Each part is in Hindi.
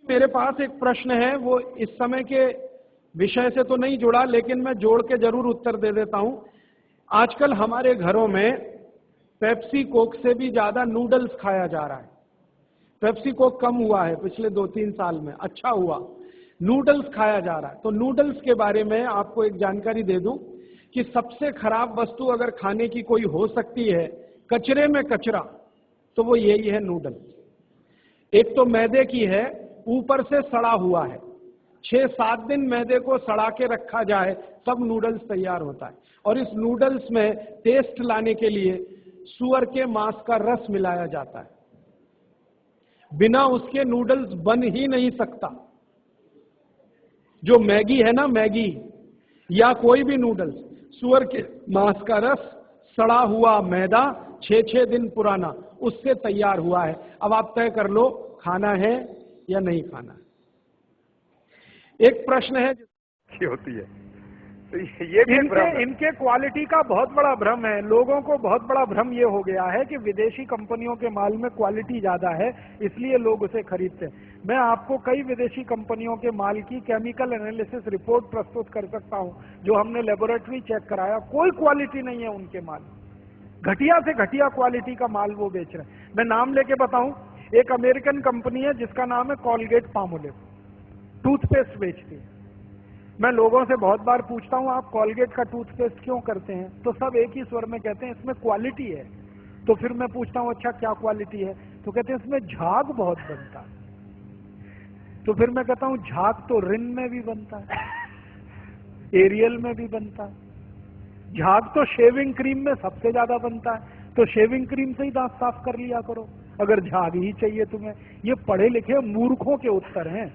मेरे पास एक प्रश्न है, वो इस समय के विषय से तो नहीं जुड़ा, लेकिन मैं जोड़ के जरूर उत्तर दे देता हूं। आजकल हमारे घरों में पेप्सी कोक से भी ज्यादा नूडल्स खाया जा रहा है। पेप्सी कोक कम हुआ है पिछले 2-3 साल में, अच्छा हुआ, नूडल्स खाया जा रहा है। तो नूडल्स के बारे में आपको एक जानकारी दे दूं कि सबसे खराब वस्तु अगर खाने की कोई हो सकती है, कचरे में कचरा, तो वो यही है नूडल्स। एक तो मैदे की है, ऊपर से सड़ा हुआ है। 6-7 दिन मैदे को सड़ा के रखा जाए तब नूडल्स तैयार होता है। और इस नूडल्स में टेस्ट लाने के लिए सूअर के मांस का रस मिलाया जाता है। बिना उसके नूडल्स बन ही नहीं सकता। जो मैगी है ना, मैगी या कोई भी नूडल्स, सूअर के मांस का रस, सड़ा हुआ मैदा, 6-6 दिन पुराना, उससे तैयार हुआ है। अब आप तय कर लो खाना है या नहीं खाना। एक प्रश्न है होती है, तो ये भी इनके क्वालिटी का बहुत बड़ा भ्रम है। लोगों को बहुत बड़ा भ्रम ये हो गया है कि विदेशी कंपनियों के माल में क्वालिटी ज्यादा है, इसलिए लोग उसे खरीदते हैं। मैं आपको कई विदेशी कंपनियों के माल की केमिकल एनालिसिस रिपोर्ट प्रस्तुत कर सकता हूं, जो हमने लेबोरेटरी चेक कराया, कोई क्वालिटी नहीं है उनके माल। घटिया से घटिया क्वालिटी का माल वो बेच रहे हैं। मैं नाम लेके बताऊं, एक अमेरिकन कंपनी है जिसका नाम है कॉलगेट पामोलिव, टूथपेस्ट बेचती है। मैं लोगों से बहुत बार पूछता हूं, आप कॉलगेट का टूथपेस्ट क्यों करते हैं, तो सब एक ही स्वर में कहते हैं इसमें क्वालिटी है। तो फिर मैं पूछता हूं अच्छा क्या क्वालिटी है, तो कहते हैं इसमें झाग बहुत बनता है। तो फिर मैं कहता हूं झाग तो रिन में भी बनता है, एरियल में भी बनता है। झाग तो शेविंग क्रीम में सबसे ज्यादा बनता है, तो शेविंग क्रीम से ही दांत साफ कर लिया करो अगर झाग ही चाहिए तुम्हें। ये पढ़े लिखे मूर्खों के उत्तर हैं।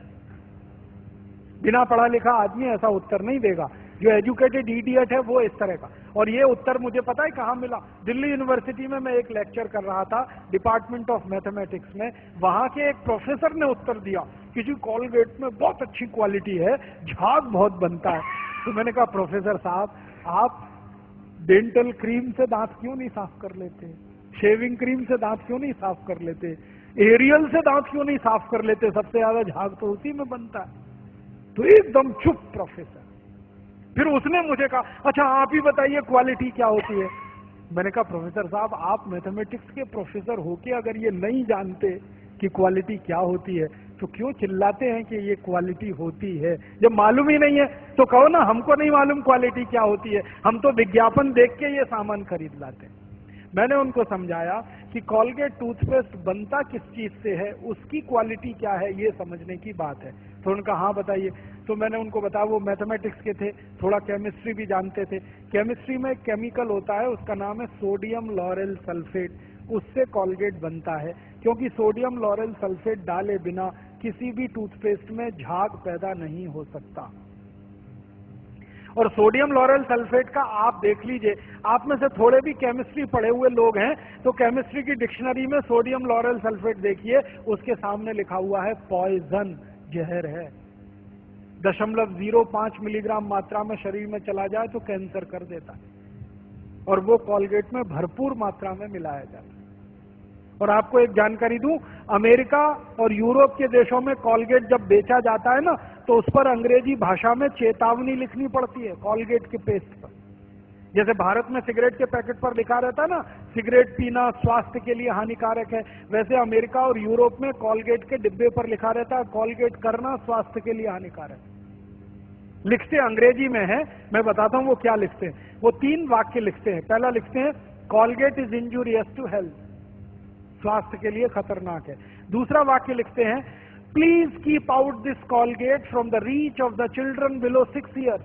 बिना पढ़ा लिखा आदमी ऐसा उत्तर नहीं देगा। जो एजुकेटेड इडियट है वो इस तरह का। और ये उत्तर मुझे पता है कहां मिला, दिल्ली यूनिवर्सिटी में मैं एक लेक्चर कर रहा था डिपार्टमेंट ऑफ मैथमेटिक्स में। वहां के एक प्रोफेसर ने उत्तर दिया, किसी कॉलगेट में बहुत अच्छी क्वालिटी है, झाग बहुत बनता है। तो मैंने कहा प्रोफेसर साहब, आप डेंटल क्रीम से दांत क्यों नहीं साफ कर लेते, शेविंग क्रीम से दांत क्यों नहीं साफ कर लेते, एरियल से दांत क्यों नहीं साफ कर लेते, सबसे ज्यादा झाग तो उसी में बनता है। तो एकदम चुप प्रोफेसर। फिर उसने मुझे कहा अच्छा आप ही बताइए क्वालिटी क्या होती है। मैंने कहा प्रोफेसर साहब, आप मैथमेटिक्स के प्रोफेसर होके अगर ये नहीं जानते कि क्वालिटी क्या होती है, तो क्यों चिल्लाते हैं कि ये क्वालिटी होती है। जब मालूम ही नहीं है तो कहो ना हमको नहीं मालूम क्वालिटी क्या होती है, हम तो विज्ञापन देख के ये सामान खरीद लाते हैं। मैंने उनको समझाया कि कॉलगेट टूथपेस्ट बनता किस चीज से है, उसकी क्वालिटी क्या है, ये समझने की बात है। तो उनका हाँ बताइए। तो मैंने उनको बताया, वो मैथमेटिक्स के थे, थोड़ा केमिस्ट्री भी जानते थे। केमिस्ट्री में एक केमिकल होता है, उसका नाम है सोडियम लॉरेल सल्फेट, उससे कॉलगेट बनता है। क्योंकि सोडियम लॉरेल सल्फेट डाले बिना किसी भी टूथपेस्ट में झाग पैदा नहीं हो सकता। और सोडियम लॉरेल सल्फेट का आप देख लीजिए, आप में से थोड़े भी केमिस्ट्री पढ़े हुए लोग हैं तो केमिस्ट्री की डिक्शनरी में सोडियम लॉरेल सल्फेट देखिए, उसके सामने लिखा हुआ है पॉइजन, जहर है। 0.05 मिलीग्राम मात्रा में शरीर में चला जाए तो कैंसर कर देता है, और वो कॉलगेट में भरपूर मात्रा में मिलाया जाता है। और आपको एक जानकारी दूं, अमेरिका और यूरोप के देशों में कॉलगेट जब बेचा जाता है ना, तो उस पर अंग्रेजी भाषा में चेतावनी लिखनी पड़ती है कॉलगेट के पेस्ट पर। जैसे भारत में सिगरेट के पैकेट पर लिखा रहता है ना, सिगरेट पीना स्वास्थ्य के लिए हानिकारक है, वैसे अमेरिका और यूरोप में कॉलगेट के डिब्बे पर लिखा रहता है कॉलगेट करना स्वास्थ्य के लिए हानिकारक है। लिखते अंग्रेजी में है, मैं बताता हूं वो क्या लिखते हैं। वो 3 वाक्य लिखते हैं। पहला लिखते हैं Colgate is injurious to health, स्वास्थ्य के लिए खतरनाक है। दूसरा वाक्य लिखते हैं please keep out this Colgate from the reach of the children below 6 years,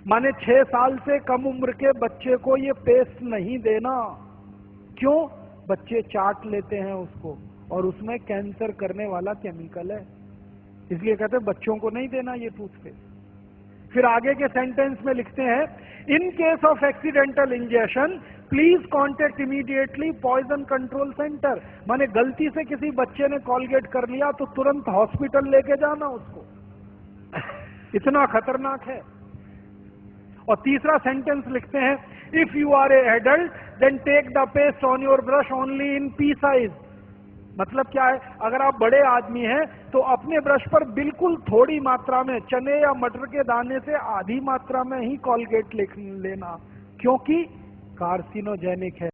माने 6 साल से कम उम्र के बच्चे को ये पेस्ट नहीं देना। क्यों? बच्चे चाट लेते हैं उसको, और उसमें कैंसर करने वाला केमिकल है, इसलिए कहते हैं बच्चों को नहीं देना ये टूथपेस्ट। फिर आगे के सेंटेंस में लिखते हैं in case of accidental injection please contact immediately poison control centre, माने गलती से किसी बच्चे ने कॉलगेट कर लिया तो तुरंत हॉस्पिटल लेके जाना उसको, इतना खतरनाक है। और तीसरा सेंटेंस लिखते हैं if you are a adult then take the paste on your brush only in pea size, मतलब क्या है, अगर आप बड़े आदमी हैं तो अपने ब्रश पर बिल्कुल थोड़ी मात्रा में चने या मटर के दाने से आधी मात्रा में ही कॉलगेट लेना, क्योंकि कार्सिनोजेनिक है।